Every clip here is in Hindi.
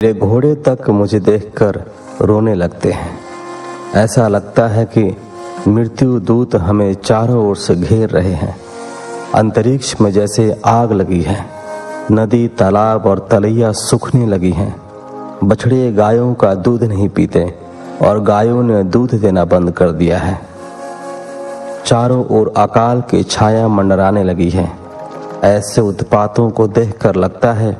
मेरे घोड़े तक मुझे देखकर रोने लगते हैं। ऐसा लगता है कि मृत्यु दूत हमें चारों ओर से घेर रहे हैं। अंतरिक्ष में जैसे आग लगी है, नदी, तालाब और तलैया सूखने लगी हैं। बछड़े गायों का दूध नहीं पीते और गायों ने दूध देना बंद कर दिया है। चारों ओर अकाल की छाया मंडराने लगी है। ऐसे उत्पातों को देखकर लगता है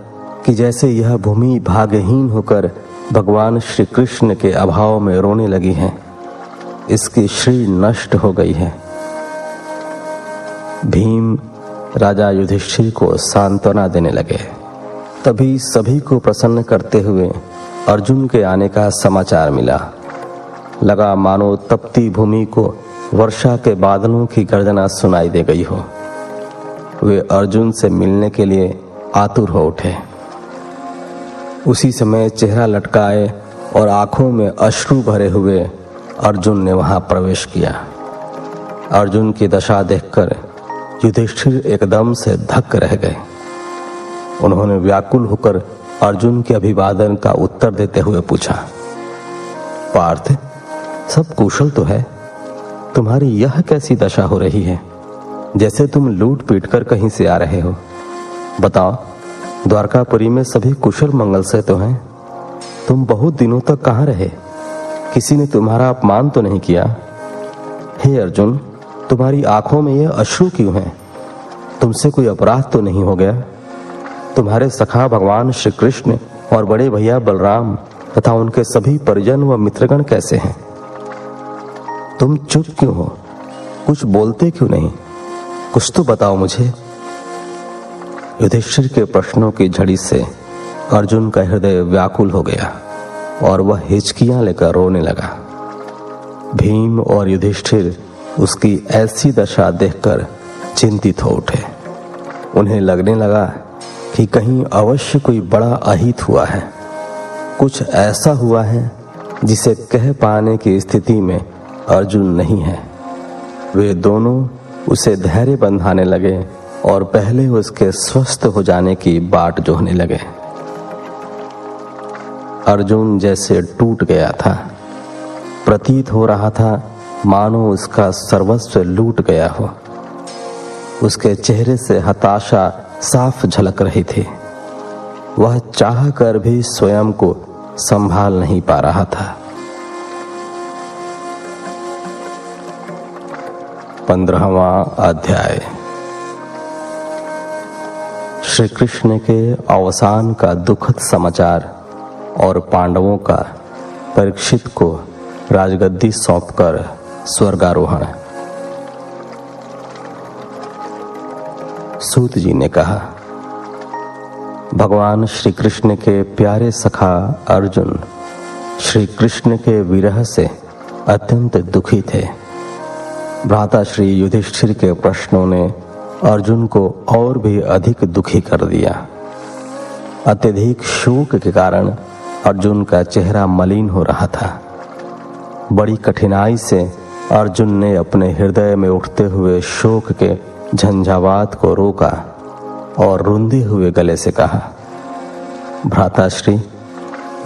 कि जैसे यह भूमि भाग्यहीन होकर भगवान श्री कृष्ण के अभाव में रोने लगी है। इसकी श्री नष्ट हो गई है। भीम राजा युधिष्ठिर को सांत्वना देने लगे। तभी सभी को प्रसन्न करते हुए अर्जुन के आने का समाचार मिला। लगा मानो तपती भूमि को वर्षा के बादलों की गर्जना सुनाई दे गई हो। वे अर्जुन से मिलने के लिए आतुर हो उठे। उसी समय चेहरा लटकाए और आंखों में अश्रु भरे हुए अर्जुन ने वहां प्रवेश किया। अर्जुन की दशा देखकर युधिष्ठिर एकदम से धक्क रह गए। उन्होंने व्याकुल होकर अर्जुन के अभिवादन का उत्तर देते हुए पूछा, पार्थ, सब कुशल तो है? तुम्हारी यह कैसी दशा हो रही है, जैसे तुम लूट पीट कर कहीं से आ रहे हो? बताओ, द्वारकापुरी में सभी कुशल मंगल से तो हैं? तुम बहुत दिनों तक कहाँ रहे? किसी ने तुम्हारा अपमान तो नहीं किया? हे अर्जुन, तुम्हारी आंखों में ये अश्रु क्यों हैं? तुमसे कोई अपराध तो नहीं हो गया? तुम्हारे सखा भगवान श्री कृष्ण और बड़े भैया बलराम तथा उनके सभी परिजन व मित्रगण कैसे हैं? तुम चुप क्यों हो? कुछ बोलते क्यों नहीं? कुछ तो बताओ मुझे। युधिष्ठिर के प्रश्नों की झड़ी से अर्जुन का हृदय व्याकुल हो गया और वह हिचकियां लेकर रोने लगा। भीम और युधिष्ठिर उसकी ऐसी दशा देखकर चिंतित हो उठे। उन्हें लगने लगा कि कहीं अवश्य कोई बड़ा अहित हुआ है। कुछ ऐसा हुआ है जिसे कह पाने की स्थिति में अर्जुन नहीं है। वे दोनों उसे धैर्य बंधाने लगे और पहले उसके स्वस्थ हो जाने की बाट जोहने लगे। अर्जुन जैसे टूट गया था। प्रतीत हो रहा था मानो उसका सर्वस्व लूट गया हो। उसके चेहरे से हताशा साफ झलक रही थी। वह चाह कर भी स्वयं को संभाल नहीं पा रहा था। 15वां अध्याय। श्री कृष्ण के अवसान का दुखद समाचार और पांडवों का परीक्षित को राजगद्दी सौंपकर स्वर्गारोहण। सूत जी ने कहा, भगवान श्री कृष्ण के प्यारे सखा अर्जुन श्री कृष्ण के विरह से अत्यंत दुखी थे। भ्राता श्री युधिष्ठिर के प्रश्नों ने अर्जुन को और भी अधिक दुखी कर दिया। अत्यधिक शोक के कारण अर्जुन का चेहरा मलिन हो रहा था। बड़ी कठिनाई से अर्जुन ने अपने हृदय में उठते हुए शोक के झंझावात को रोका और रुंधे हुए गले से कहा, भ्राताश्री,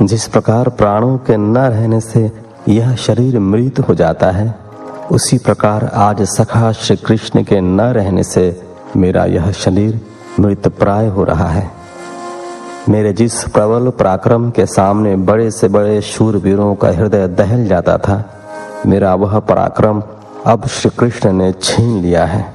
जिस प्रकार प्राणों के न रहने से यह शरीर मृत हो जाता है, उसी प्रकार आज सखा श्री कृष्ण के न रहने से मेरा यह शरीर मृत प्राय हो रहा है। मेरे जिस प्रबल पराक्रम के सामने बड़े से बड़े शूरवीरों का हृदय दहल जाता था, मेरा वह पराक्रम अब श्री कृष्ण ने छीन लिया है।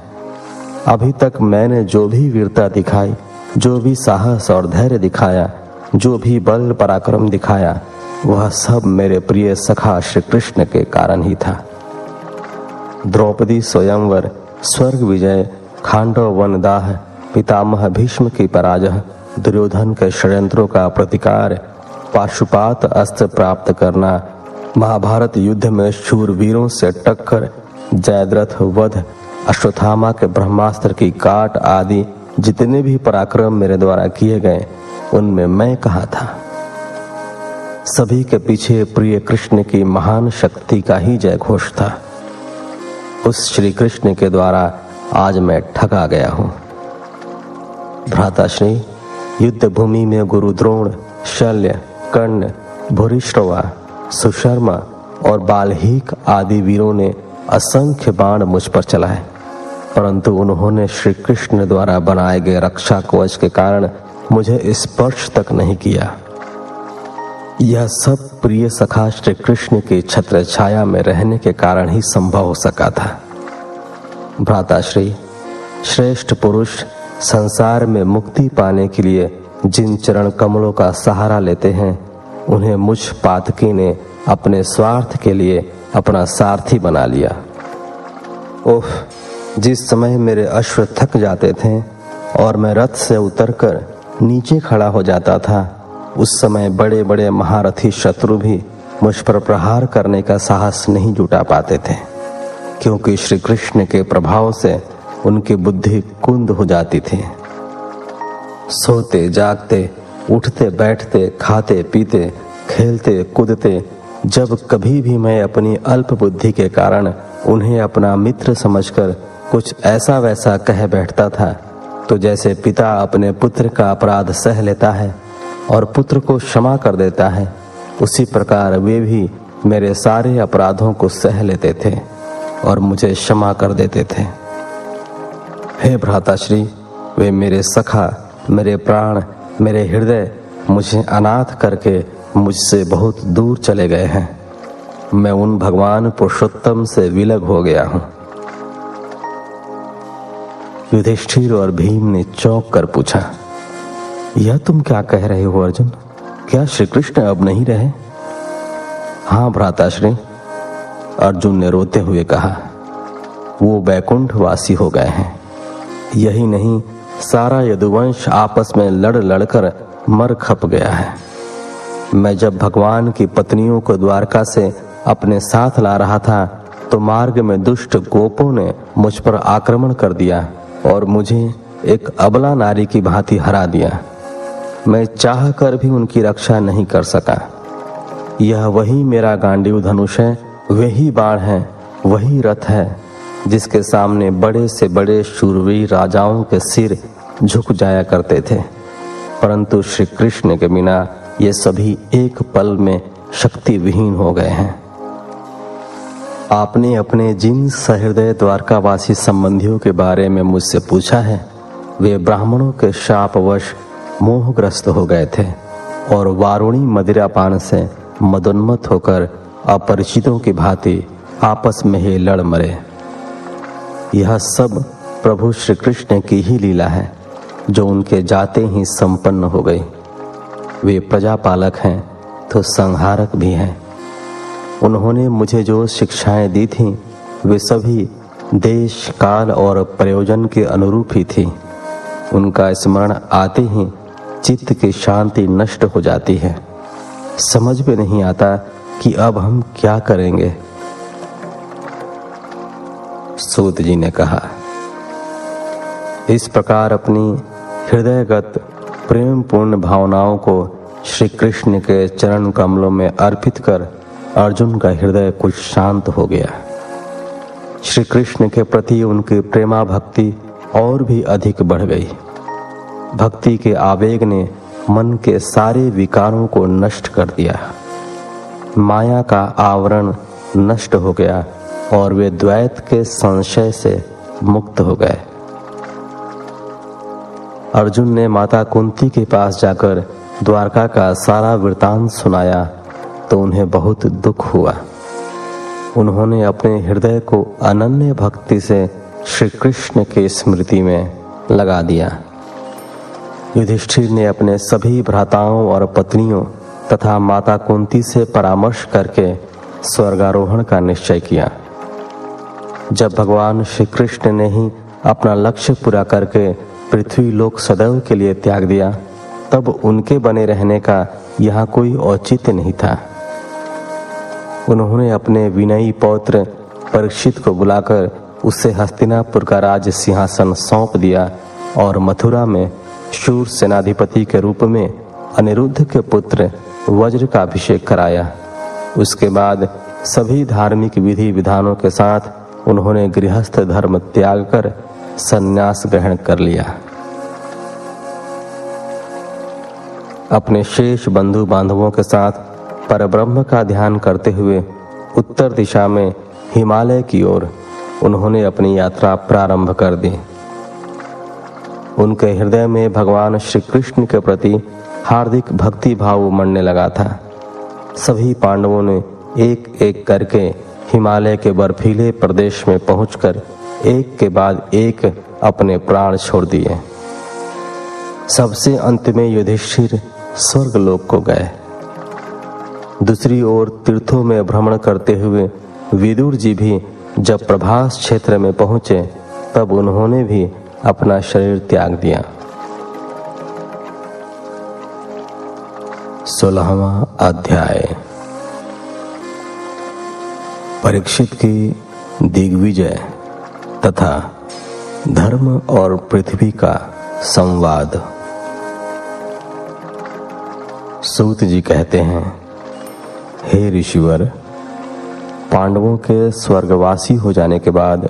अभी तक मैंने जो भी वीरता दिखाई, जो भी साहस और धैर्य दिखाया, जो भी बल पराक्रम दिखाया, वह सब मेरे प्रिय सखा श्री कृष्ण के कारण ही था। द्रौपदी स्वयंवर, स्वर्ग विजय, खांडव वनदाह, पितामह भीष्म की पराजय, दुर्योधन के षड्यंत्रों का प्रतिकार, पाशुपात अस्त्र प्राप्त करना, महाभारत युद्ध में शूरवीरों से टक्कर, जयद्रथ वध, अश्वत्थामा के ब्रह्मास्त्र की काट आदि जितने भी पराक्रम मेरे द्वारा किए गए, उनमें मैं कहाँ था? सभी के पीछे प्रिय कृष्ण की महान शक्ति का ही जय घोष था। उस श्री कृष्ण के द्वारा आज मैं ठगा गया हूं। भ्राताश्री, युद्ध भूमि में गुरु द्रोण, शल्य, कर्ण, भूरिश्रवा, सुशर्मा और बाल्हीक आदि वीरों ने असंख्य बाण मुझ पर चलाए, परंतु उन्होंने श्री कृष्ण द्वारा बनाए गए रक्षा कवच के कारण मुझे स्पर्श तक नहीं किया। यह सब प्रिय सखा श्री कृष्ण की छत्र छाया में रहने के कारण ही संभव हो सका था। भ्राताश्री, श्रेष्ठ पुरुष संसार में मुक्ति पाने के लिए जिन चरण कमलों का सहारा लेते हैं, उन्हें मुझ पातकी ने अपने स्वार्थ के लिए अपना सारथी बना लिया। ओह, जिस समय मेरे अश्व थक जाते थे और मैं रथ से उतरकर नीचे खड़ा हो जाता था, उस समय बड़े बड़े महारथी शत्रु भी मुझ पर प्रहार करने का साहस नहीं जुटा पाते थे, क्योंकि श्री कृष्ण के प्रभाव से उनकी बुद्धि कुंद हो जाती थी। सोते जागते, उठते बैठते, खाते पीते, खेलते कूदते, जब कभी भी मैं अपनी अल्प बुद्धि के कारण उन्हें अपना मित्र समझकर कुछ ऐसा वैसा कह बैठता था, तो जैसे पिता अपने पुत्र का अपराध सह लेता है और पुत्र को क्षमा कर देता है, उसी प्रकार वे भी मेरे सारे अपराधों को सह लेते थे और मुझे क्षमा कर देते थे। हे भ्राताश्री, वे मेरे सखा, मेरे प्राण, मेरे हृदय मुझे अनाथ करके मुझसे बहुत दूर चले गए हैं। मैं उन भगवान पुरुषोत्तम से विलग हो गया हूं। युधिष्ठिर और भीम ने चौंक कर पूछा, यह तुम क्या कह रहे हो अर्जुन? क्या श्री कृष्ण अब नहीं रहे? हाँ भ्राताश्री, अर्जुन ने रोते हुए कहा, वो बैकुंठ वासी हो गए हैं। यही नहीं, सारा यदुवंश आपस में लड़ लड़कर मर खप गया है। मैं जब भगवान की पत्नियों को द्वारका से अपने साथ ला रहा था, तो मार्ग में दुष्ट गोपों ने मुझ पर आक्रमण कर दिया और मुझे एक अबला नारी की भांति हरा दिया। मैं चाह कर भी उनकी रक्षा नहीं कर सका। यह वही मेरा गांडीव धनुष है, वही बाण है, वही रथ है, जिसके सामने बड़े से बड़े शूरवीर राजाओं के सिर झुक जाया करते थे, परंतु श्री कृष्ण के बिना ये सभी एक पल में शक्ति विहीन हो गए हैं। आपने अपने जिन सहृदय द्वारकावासी संबंधियों के बारे में मुझसे पूछा है, वे ब्राह्मणों के शापवश मोहग्रस्त हो गए थे और वारुणी मदिरापान से मदोन्मत्त होकर अपरिचितों की भांति आपस में ही लड़ मरे। यह सब प्रभु श्री कृष्ण की ही लीला है, जो उनके जाते ही संपन्न हो गई। वे प्रजापालक हैं तो संहारक भी हैं। उन्होंने मुझे जो शिक्षाएं दी थीं, वे सभी देश, काल और प्रयोजन के अनुरूप ही थी। उनका स्मरण आते ही चित्त की शांति नष्ट हो जाती है। समझ में नहीं आता कि अब हम क्या करेंगे। सूत जी ने कहा, इस प्रकार अपनी हृदयगत प्रेम पूर्ण भावनाओं को श्री कृष्ण के चरण कमलों में अर्पित कर अर्जुन का हृदय कुछ शांत हो गया। श्री कृष्ण के प्रति उनकी प्रेमा भक्ति और भी अधिक बढ़ गई। भक्ति के आवेग ने मन के सारे विकारों को नष्ट कर दिया। माया का आवरण नष्ट हो गया और वे द्वैत के संशय से मुक्त हो गए। अर्जुन ने माता कुंती के पास जाकर द्वारका का सारा वृतांत सुनाया तो उन्हें बहुत दुख हुआ। उन्होंने अपने हृदय को अनन्य भक्ति से श्री कृष्ण की स्मृति में लगा दिया। युधिष्ठिर ने अपने सभी भ्राताओं और पत्नियों तथा माता कुंती से परामर्श करके स्वर्गारोहण का निश्चय किया। जब भगवान श्री कृष्ण ने ही अपना लक्ष्य पूरा करके पृथ्वी लोक सदैव के लिए त्याग दिया, तब उनके बने रहने का यहाँ कोई औचित्य नहीं था। उन्होंने अपने विनयी पौत्र परीक्षित को बुलाकर उससे हस्तिनापुर का राज सिंहासन सौंप दिया और मथुरा में शूर सेनाधिपति के रूप में अनिरुद्ध के पुत्र वज्र का अभिषेक कराया। उसके बाद सभी धार्मिक विधि विधानों के साथ उन्होंने गृहस्थ धर्म त्याग कर संन्यास ग्रहण कर लिया। अपने शेष बंधु बांधवों के साथ परब्रह्म का ध्यान करते हुए उत्तर दिशा में हिमालय की ओर उन्होंने अपनी यात्रा प्रारंभ कर दी। उनके हृदय में भगवान श्री कृष्ण के प्रति हार्दिक भक्ति भाव उमड़ने लगा था। सभी पांडवों ने एक एक करके हिमालय के बर्फीले प्रदेश में पहुंचकर एक के बाद एक अपने प्राण छोड़ दिए। सबसे अंत में युधिष्ठिर स्वर्गलोक को गए। दूसरी ओर तीर्थों में भ्रमण करते हुए विदुर जी भी जब प्रभास क्षेत्र में पहुंचे तब उन्होंने भी अपना शरीर त्याग दिया। 16वां अध्याय। परीक्षित की दिग्विजय तथा धर्म और पृथ्वी का संवाद। सूत जी कहते हैं, हे ऋषिवर, पांडवों के स्वर्गवासी हो जाने के बाद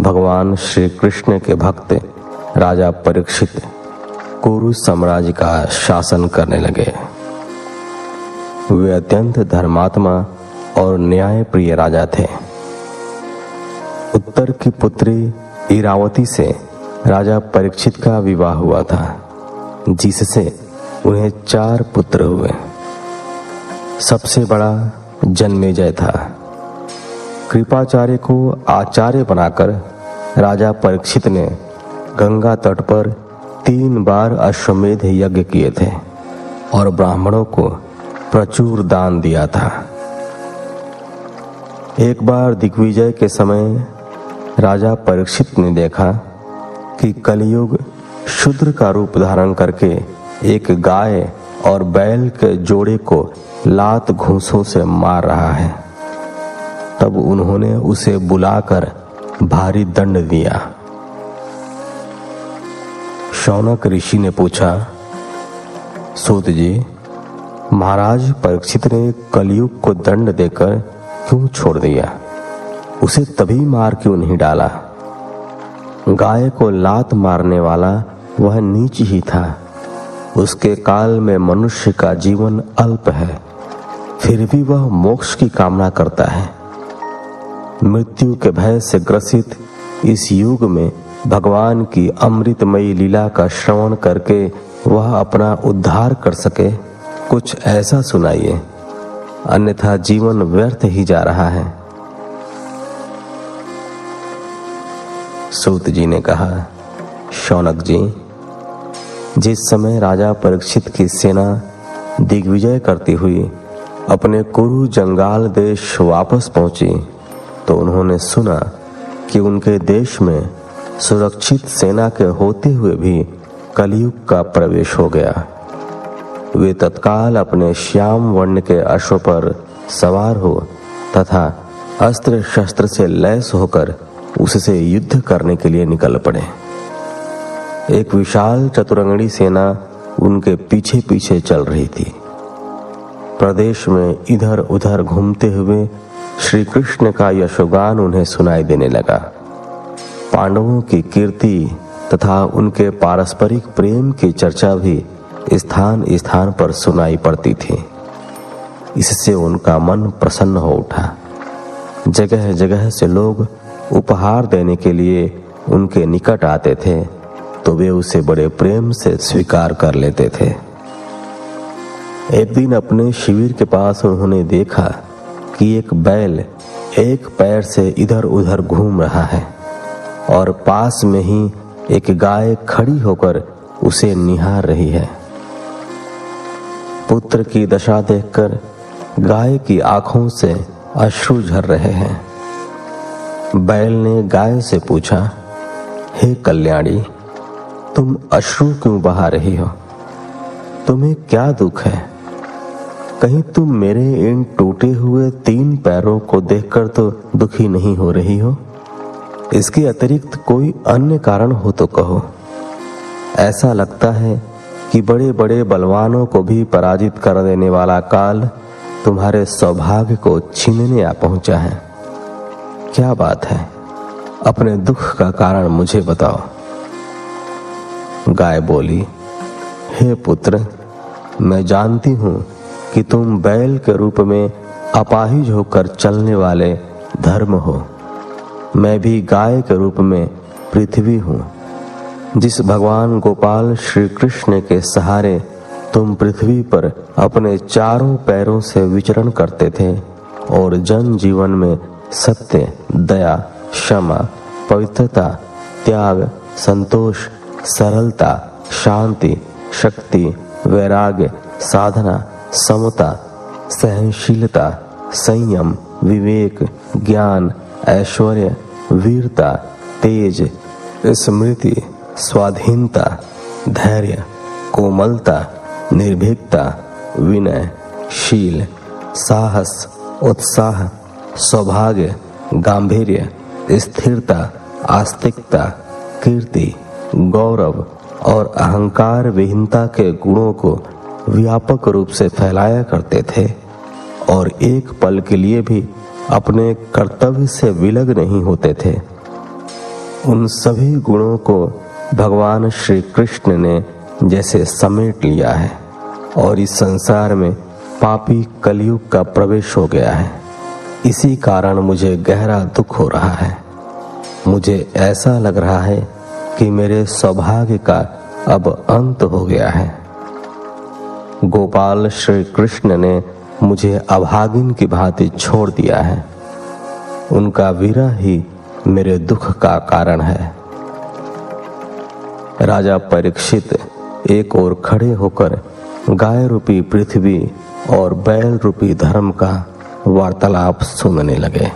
भगवान श्री कृष्ण के भक्त राजा परीक्षित कुरु साम्राज्य का शासन करने लगे। वे अत्यंत धर्मात्मा और न्यायप्रिय राजा थे। उत्तर की पुत्री इरावती से राजा परीक्षित का विवाह हुआ था, जिससे उन्हें 4 पुत्र हुए। सबसे बड़ा जन्मेजय था। कृपाचार्य को आचार्य बनाकर राजा परीक्षित ने गंगा तट पर 3 बार अश्वमेध यज्ञ किए थे और ब्राह्मणों को प्रचुर दान दिया था। एक बार दिग्विजय के समय राजा परीक्षित ने देखा कि कलियुग शूद्र का रूप धारण करके एक गाय और बैल के जोड़े को लात घूंसों से मार रहा है। तब उन्होंने उसे बुलाकर भारी दंड दिया। शौनक ऋषि ने पूछा, सूत जी, महाराज परीक्षित ने कलियुग को दंड देकर क्यों छोड़ दिया? उसे तभी मार क्यों नहीं डाला? गाय को लात मारने वाला वह नीच ही था। उसके काल में मनुष्य का जीवन अल्प है, फिर भी वह मोक्ष की कामना करता है। मृत्यु के भय से ग्रसित इस युग में भगवान की अमृतमयी लीला का श्रवण करके वह अपना उद्धार कर सके, कुछ ऐसा सुनाइए, अन्यथा जीवन व्यर्थ ही जा रहा है। सूत जी ने कहा, शौनक जी, जिस समय राजा परीक्षित की सेना दिग्विजय करती हुई अपने कुरु जंगाल देश वापस पहुंची तो उन्होंने सुना कि उनके देश में सुरक्षित सेना के होते हुए भी कलियुग का प्रवेश हो गया। वे तत्काल अपने श्याम वर्ण के अश्व पर सवार हो तथा अस्त्र शस्त्र से लैस होकर उससे युद्ध करने के लिए निकल पड़े। एक विशाल चतुरंगड़ी सेना उनके पीछे पीछे चल रही थी। प्रदेश में इधर उधर घूमते हुए श्री कृष्ण का यशोगान उन्हें सुनाई देने लगा। पांडवों की कीर्ति तथा उनके पारस्परिक प्रेम की चर्चा भी स्थान स्थान पर सुनाई पड़ती थी। इससे उनका मन प्रसन्न हो उठा। जगह जगह से लोग उपहार देने के लिए उनके निकट आते थे तो वे उसे बड़े प्रेम से स्वीकार कर लेते थे। एक दिन अपने शिविर के पास उन्होंने देखा कि एक बैल एक पैर से इधर उधर घूम रहा है और पास में ही एक गाय खड़ी होकर उसे निहार रही है। पुत्र की दशा देखकर गाय की आंखों से अश्रु झर रहे हैं। बैल ने गाय से पूछा, हे कल्याणी, तुम अश्रु क्यों बहा रही हो? तुम्हें क्या दुख है? कहीं तुम मेरे इन टूटे हुए 3 पैरों को देखकर तो दुखी नहीं हो रही हो? इसके अतिरिक्त कोई अन्य कारण हो तो कहो। ऐसा लगता है कि बड़े बड़े बलवानों को भी पराजित कर देने वाला काल तुम्हारे सौभाग्य को छीनने आ पहुंचा है। क्या बात है? अपने दुख का कारण मुझे बताओ। गाय बोली, हे पुत्र, मैं जानती हूँ कि तुम बैल के रूप में अपाहिज होकर चलने वाले धर्म हो। मैं भी गाय के रूप में पृथ्वी हूँ। जिस भगवान गोपाल श्री कृष्ण के सहारे तुम पृथ्वी पर अपने चारों पैरों से विचरण करते थे और जन जीवन में सत्य, दया, क्षमा, पवित्रता, त्याग, संतोष, सरलता, शांति, शक्ति, वैराग्य, साधना, समता, सहनशीलता, संयम, विवेक, ज्ञान, ऐश्वर्य, वीरता, तेज, स्मृति, स्वाधीनता, धैर्य, कोमलता, निर्भीकता, विनय, शील, साहस, उत्साह, सौभाग्य, गांभीर्य, स्थिरता, आस्तिकता, कीर्ति, गौरव और अहंकार विहीनता के गुणों को व्यापक रूप से फैलाया करते थे और एक पल के लिए भी अपने कर्तव्य से विलग नहीं होते थे। उन सभी गुणों को भगवान श्री कृष्ण ने जैसे समेट लिया है और इस संसार में पापी कलयुग का प्रवेश हो गया है। इसी कारण मुझे गहरा दुख हो रहा है। मुझे ऐसा लग रहा है कि मेरे सौभाग्य का अब अंत हो गया है। गोपाल श्री कृष्ण ने मुझे अभागिन की भांति छोड़ दिया है। उनका विरह ही मेरे दुख का कारण है। राजा परीक्षित एक ओर खड़े होकर गाय रूपी पृथ्वी और बैल रूपी धर्म का वार्तालाप सुनने लगे।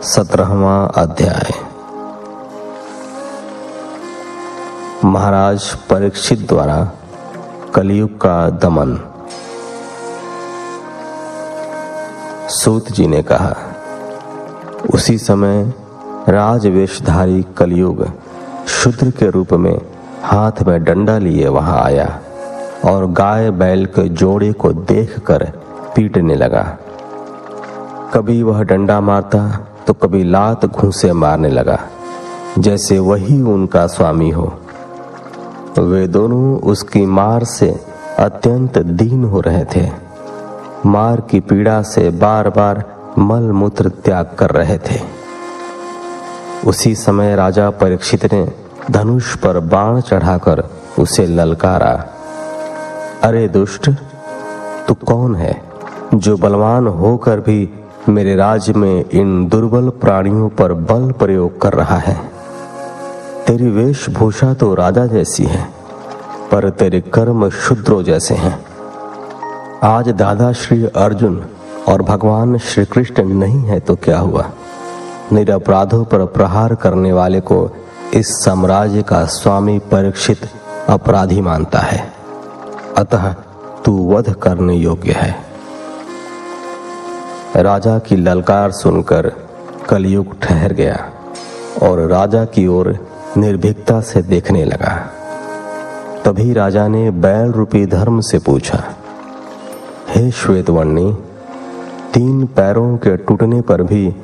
17वां अध्याय। महाराज परीक्षित द्वारा कलयुग का दमन। सूत जी ने कहा, उसी समय राजवेशधारी कलयुग शूद्र के रूप में हाथ में डंडा लिए वहां आया और गाय बैल के जोड़े को देखकर पीटने लगा। कभी वह डंडा मारता तो कभी लात घूंसे मारने लगा, जैसे वही उनका स्वामी हो। वे दोनों उसकी मार से अत्यंत दीन हो रहे थे। मार की पीड़ा से बार बार मल मूत्र त्याग कर रहे थे। उसी समय राजा परीक्षित ने धनुष पर बाण चढ़ाकर उसे ललकारा, अरे दुष्ट, तू कौन है जो बलवान होकर भी मेरे राज्य में इन दुर्बल प्राणियों पर बल प्रयोग कर रहा है? तेरी वेशभूषा तो राजा जैसी है, पर तेरे कर्म शूद्रों जैसे हैं। आज दादा श्री अर्जुन और भगवान श्री कृष्ण नहीं है तो क्या हुआ? निरपराधों पर प्रहार करने वाले को इस साम्राज्य का स्वामी परीक्षित अपराधी मानता है, अतः तू वध करने योग्य है। राजा की ललकार सुनकर कलयुग ठहर गया और राजा की ओर निर्भीकता से देखने लगा। तभी राजा ने बैल रूपी धर्म से पूछा, हे श्वेतवर्णी, 3 पैरों के टूटने पर भी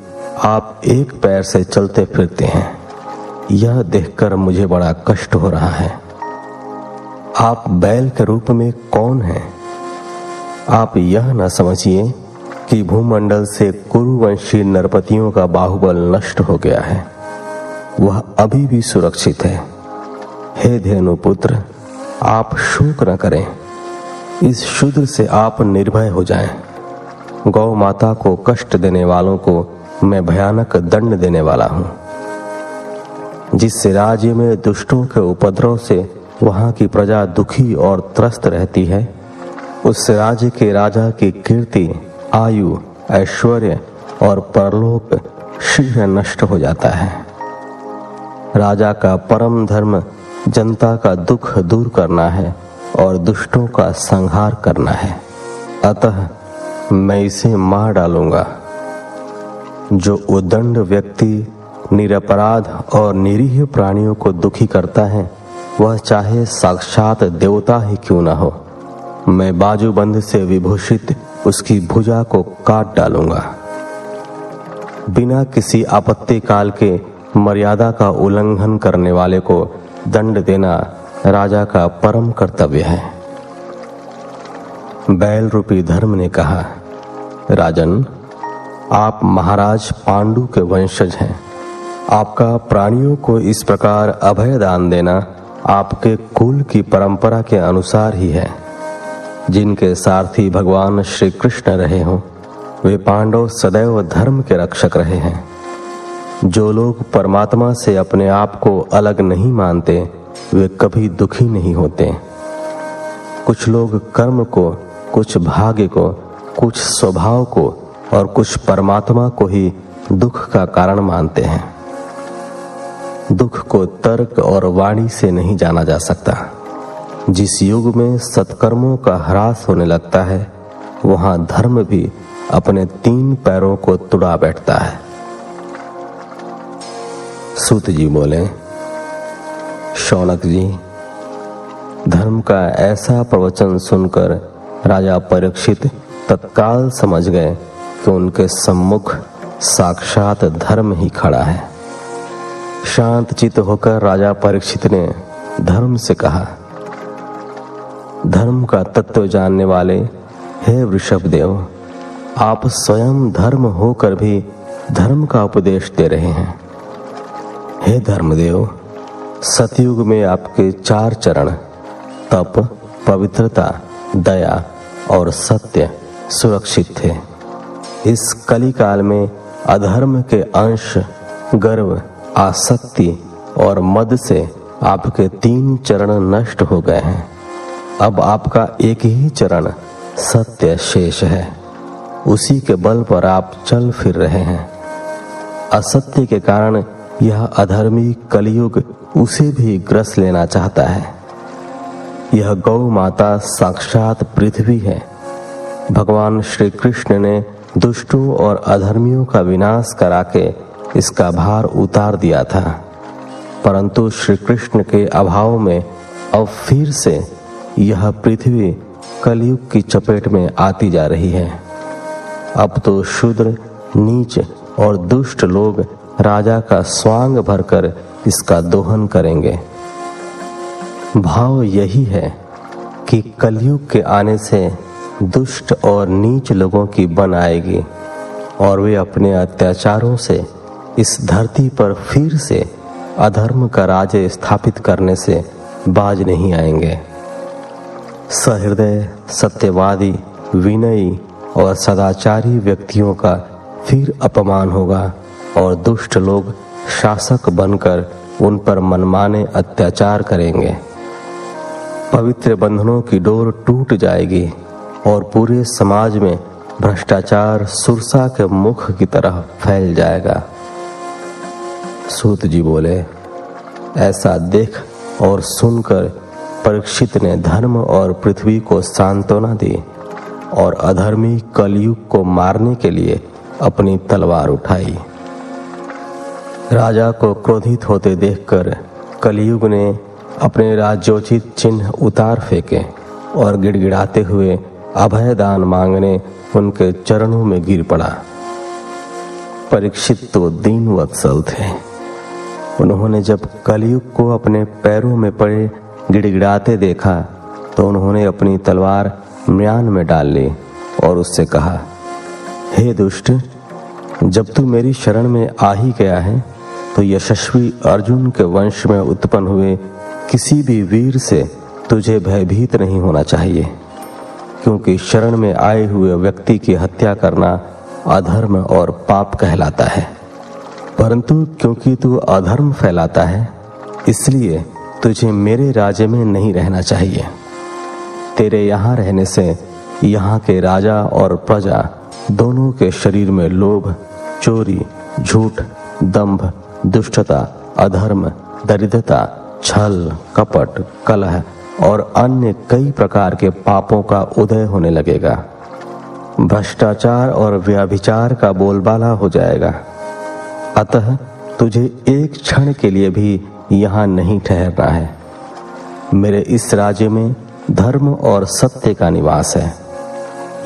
आप एक पैर से चलते फिरते हैं। यह देखकर मुझे बड़ा कष्ट हो रहा है। आप बैल के रूप में कौन हैं? आप यह न समझिए कि भूमंडल से कुरुवंशी नरपतियों का बाहुबल नष्ट हो गया है। वह अभी भी सुरक्षित है। हे धेनुपुत्र, आप शोक न करें। इस शूद्र से आप निर्भय हो जाएं। गौ माता को कष्ट देने वालों को मैं भयानक दंड देने वाला हूं। जिस राज्य में दुष्टों के उपद्रव से वहां की प्रजा दुखी और त्रस्त रहती है, उस राज्य के राजा की कीर्ति, आयु, ऐश्वर्य और परलोक शीघ्र नष्ट हो जाता है। राजा का परम धर्म जनता का दुख दूर करना है और दुष्टों का संहार करना है। अतः मैं इसे मार डालूंगा। जो उद्दंड व्यक्ति निरपराध और निरीह प्राणियों को दुखी करता है, वह चाहे साक्षात देवता ही क्यों न हो, मैं बाजूबंद से विभूषित उसकी भुजा को काट डालूंगा। बिना किसी आपत्ति काल के मर्यादा का उल्लंघन करने वाले को दंड देना राजा का परम कर्तव्य है। बैल रूपी धर्म ने कहा, राजन, आप महाराज पांडु के वंशज हैं। आपका प्राणियों को इस प्रकार अभय दान देना आपके कुल की परंपरा के अनुसार ही है। जिनके सारथी भगवान श्री कृष्ण रहे हों, वे पांडव सदैव धर्म के रक्षक रहे हैं। जो लोग परमात्मा से अपने आप को अलग नहीं मानते, वे कभी दुखी नहीं होते। कुछ लोग कर्म को, कुछ भाग्य को, कुछ स्वभाव को और कुछ परमात्मा को ही दुख का कारण मानते हैं। दुख को तर्क और वाणी से नहीं जाना जा सकता। जिस युग में सत्कर्मों का ह्रास होने लगता है, वहां धर्म भी अपने 3 पैरों को तुड़ा बैठता है। सूत जी बोले, शौनक जी, धर्म का ऐसा प्रवचन सुनकर राजा परीक्षित तत्काल समझ गए कि उनके सम्मुख साक्षात धर्म ही खड़ा है। शांत चित्त होकर राजा परीक्षित ने धर्म से कहा, धर्म का तत्व जानने वाले हे वृषभदेव, आप स्वयं धर्म होकर भी धर्म का उपदेश दे रहे हैं। हे धर्मदेव, सतयुग में आपके 4 चरण तप, पवित्रता, दया और सत्य सुरक्षित थे। इस कली काल में अधर्म के अंश, गर्व, आसक्ति और मद से आपके 3 चरण नष्ट हो गए हैं। अब आपका एक ही चरण सत्य शेष है। उसी के बल पर आप चल फिर रहे हैं। असत्य के कारण यह अधर्मी कलियुग उसे भी ग्रस लेना चाहता है। यह गौ माता साक्षात पृथ्वी है। भगवान श्री कृष्ण ने दुष्टों और अधर्मियों का विनाश करा के इसका भार उतार दिया था, परंतु श्री कृष्ण के अभाव में अब फिर से यह पृथ्वी कलयुग की चपेट में आती जा रही है। अब तो शूद्र, नीच और दुष्ट लोग राजा का स्वांग भरकर इसका दोहन करेंगे। भाव यही है कि कलयुग के आने से दुष्ट और नीच लोगों की बन आएगी और वे अपने अत्याचारों से इस धरती पर फिर से अधर्म का राज्य स्थापित करने से बाज नहीं आएंगे। सहृदय, सत्यवादी, विनयी और सदाचारी व्यक्तियों का फिर अपमान होगा और दुष्ट लोग शासक बनकर उन पर मनमाने अत्याचार करेंगे। पवित्र बंधनों की डोर टूट जाएगी और पूरे समाज में भ्रष्टाचार सुरसा के मुख की तरह फैल जाएगा। सूत जी बोले, ऐसा देख और सुनकर परीक्षित ने धर्म और पृथ्वी को सांत्वना दी और अधर्मी कलयुग को मारने के लिए अपनी तलवार उठाई। राजा को क्रोधित होते देखकर कलयुग ने अपने राज्योचित चिन्ह उतार फेंके और गिड़गिड़ाते हुए अभय दान मांगने उनके चरणों में गिर पड़ा। परीक्षित तो दीन वत्सल थे। उन्होंने जब कलयुग को अपने पैरों में पड़े गिड़गिड़ाते देखा तो उन्होंने अपनी तलवार म्यान में डाल ली और उससे कहा, हे दुष्ट, जब तू मेरी शरण में आ ही गया है तो यशस्वी अर्जुन के वंश में उत्पन्न हुए किसी भी वीर से तुझे भयभीत नहीं होना चाहिए, क्योंकि शरण में आए हुए व्यक्ति की हत्या करना अधर्म और पाप कहलाता है। परंतु क्योंकि तू अधर्म फैलाता है, इसलिए तुझे मेरे राज्य में नहीं रहना चाहिए। तेरे यहाँ रहने से यहाँ के राजा और प्रजा दोनों के शरीर में लोभ, चोरी, झूठ, दंभ, दुष्टता, अधर्म, दरिद्रता, छल, कपट, कलह और अन्य कई प्रकार के पापों का उदय होने लगेगा। भ्रष्टाचार और व्यभिचार का बोलबाला हो जाएगा। अतः तुझे एक क्षण के लिए भी यहाँ नहीं ठहरना है। मेरे इस राज्य में धर्म और सत्य का निवास है।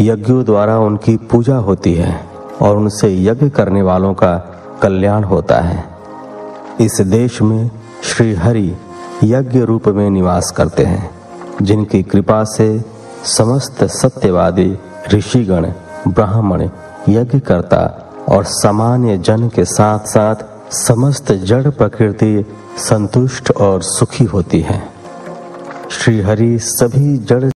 यज्ञों द्वारा उनकी पूजा होती है और उनसे यज्ञ करने वालों का कल्याण होता है। इस देश में श्री हरि यज्ञ रूप में निवास करते हैं, जिनकी कृपा से समस्त सत्यवादी ऋषिगण, ब्राह्मण, यज्ञकर्ता और सामान्य जन के साथ साथ समस्त जड़ प्रकृति संतुष्ट और सुखी होती है। श्री हरि सभी जड़